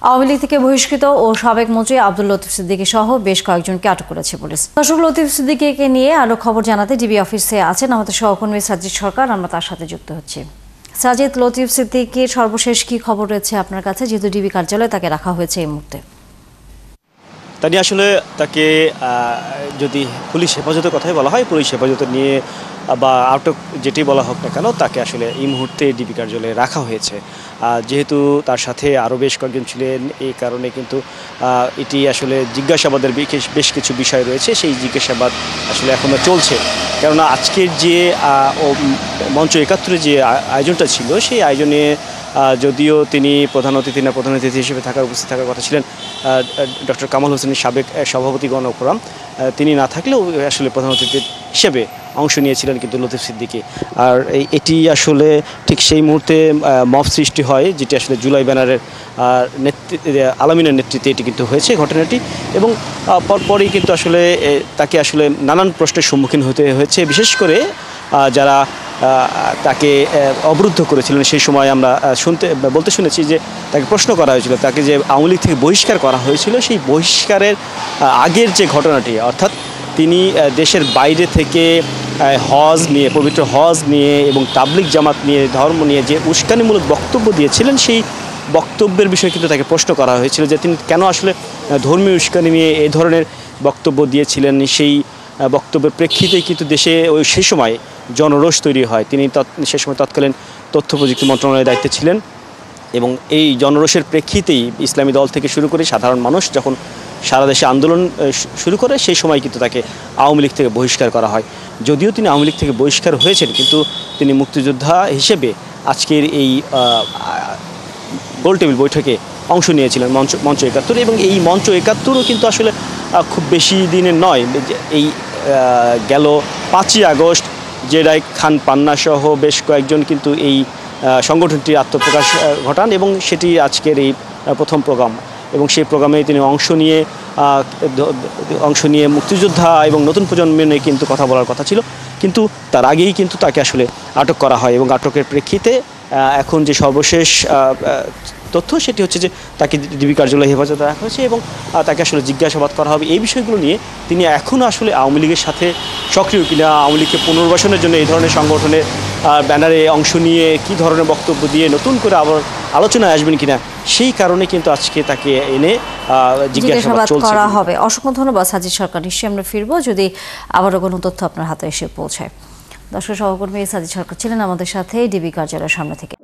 আওয়ামী লীগ থেকে বহিষ্কৃত ও সাবেক মন্ত্রী আব্দুল লতিফ সিদ্দিকী সহ বেশ কয়েকজনকে আটক করেছে পুলিশ। দর্শক, লতিফ সিদ্দিকীকে নিয়ে আরো খবর জানাতে ডিবি অফিসে আছেন আমাদের সহকর্মী সাজিদ সরকার। আমরা তার সাথে যুক্ত হচ্ছি। সাজিদ, লতিফ সিদ্দিকীর সর্বশেষ কি খবর রয়েছে আপনার কাছে, যেহেতু ডিবি কার্যালয়ে তাকে রাখা হয়েছে এই মুহূর্তে? তানি আসলে তাকে যদি পুলিশ হেফাজতের কথাই বলা হয়, পুলিশ হেফাজতে নিয়ে বা আটক যেটি বলা হোক না কেন, তাকে আসলে এই মুহূর্তে ডিবি কার্যালয়ে রাখা হয়েছে। যেহেতু তার সাথে আরও বেশ কয়েকজন ছিলেন, এই কারণে কিন্তু এটি আসলে জিজ্ঞাসাবাদের বেশ কিছু বিষয় রয়েছে, সেই জিজ্ঞাসাবাদ আসলে এখনও চলছে। কেননা আজকের যে মঞ্চ ৭১-এর যে আয়োজনটা ছিল, সেই আয়োজনে যদিও তিনি প্রধান অতিথি হিসেবে উপস্থিত থাকার কথা ছিলেন ডক্টর কামাল হোসেনের সাবেক সভাপতি গণফোরাম, তিনি না থাকলেও আসলে প্রধান অতিথি হিসেবে অংশ নিয়েছিলেন কিন্তু লতিফ সিদ্দিকী। আর এটি আসলে ঠিক সেই মুহূর্তে মব সৃষ্টি হয়, যেটি আসলে জুলাই ব্যানারের আলামিনের নেতৃত্বে এটি কিন্তু হয়েছে ঘটনাটি, এবং পরপরই কিন্তু আসলে তাকে আসলে নানান প্রশ্নের সম্মুখীন হতে হয়েছে। বিশেষ করে যারা তাকে অবরুদ্ধ করেছিলেন, সেই সময় আমরা বলতে শুনেছি যে তাকে প্রশ্ন করা হয়েছিল, তাকে যে আওয়ামী লীগ থেকে বহিষ্কার করা হয়েছিল, সেই বহিষ্কারের আগের যে ঘটনাটি, অর্থাৎ তিনি দেশের বাইরে থেকে হজ নিয়ে, পবিত্র হজ নিয়ে এবং তাবলিগ জামাত নিয়ে, ধর্ম নিয়ে যে উস্কানিমূলক বক্তব্য দিয়েছিলেন, সেই বক্তব্যের বিষয়ে কিন্তু তাকে প্রশ্ন করা হয়েছিল যে তিনি কেন আসলে ধর্মীয় উস্কানি নিয়ে এই ধরনের বক্তব্য দিয়েছিলেন। সেই বক্তব্যের প্রেক্ষিতেই কিন্তু দেশে সেই সময় জনরোষ তৈরি হয়। তিনি সে সময় তৎকালীন তথ্য প্রযুক্তি মন্ত্রণালয়ের দায়িত্বে ছিলেন, এবং এই জনরোষের প্রেক্ষিতেই ইসলামী দল থেকে শুরু করে সাধারণ মানুষ যখন সারা দেশে আন্দোলন শুরু করে, সেই সময় কিন্তু তাকে আওয়ামী লীগ থেকে বহিষ্কার করা হয়। যদিও তিনি আওয়ামী লীগ থেকে বহিষ্কার হয়েছেন, কিন্তু তিনি মুক্তিযোদ্ধা হিসেবে আজকের এই গোলটেবিল বৈঠকে অংশ নিয়েছিলেন মঞ্চ ৭১, এবং এই মঞ্চ ৭১ও কিন্তু আসলে খুব বেশি দিনের নয়। এই গেল ৫ই আগস্ট জেরাই খান পান্না সহ বেশ কয়েকজন কিন্তু এই সংগঠনটির আত্মপ্রকাশ ঘটান, এবং সেটি আজকের এই প্রথম প্রোগ্রাম, এবং সেই প্রোগ্রামে তিনি অংশ নিয়ে মুক্তিযোদ্ধা এবং নতুন প্রজন্মের নিয়ে কিন্তু কথা বলার কথা ছিল, কিন্তু তার আগেই কিন্তু তাকে আসলে আটক করা হয়। এবং আটকের প্রেক্ষিতে এখন যে সর্বশেষ তথ্য, সেটি হচ্ছে যে তাকে ডিবি কার্যালয়ে হেফাজতে রাখা হয়েছে, এবং তাকে আসলে জিজ্ঞাসাবাদ করা হবে এই বিষয়গুলো নিয়ে। তিনি এখনও আসলে আওয়ামী লীগের সাথে সক্রিয় কিনা, আওয়ামী লীগকে পুনর্বাসনের জন্য এই ধরনের সংগঠনের ব্যানারে অংশ নিয়ে কী ধরনের বক্তব্য দিয়ে নতুন করে আবার আলোচনায় আসবেন কিনা, সেই কারণে কিন্তু আজকে তাকে এনে জিজ্ঞাসাবাদ করা হবে। অসংখ্য ধন্যবাদ সাজিদ সরকার। নিশ্চয়ই আমরা ফিরবো যদি আবারও কোনো তথ্য আপনার হাতে এসে পৌঁছায়। দর্শক, সহকর্মী সাজিদ সরকার ছিলেন আমাদের সাথে ডিবি কার্যালয়ের সামনে থেকে।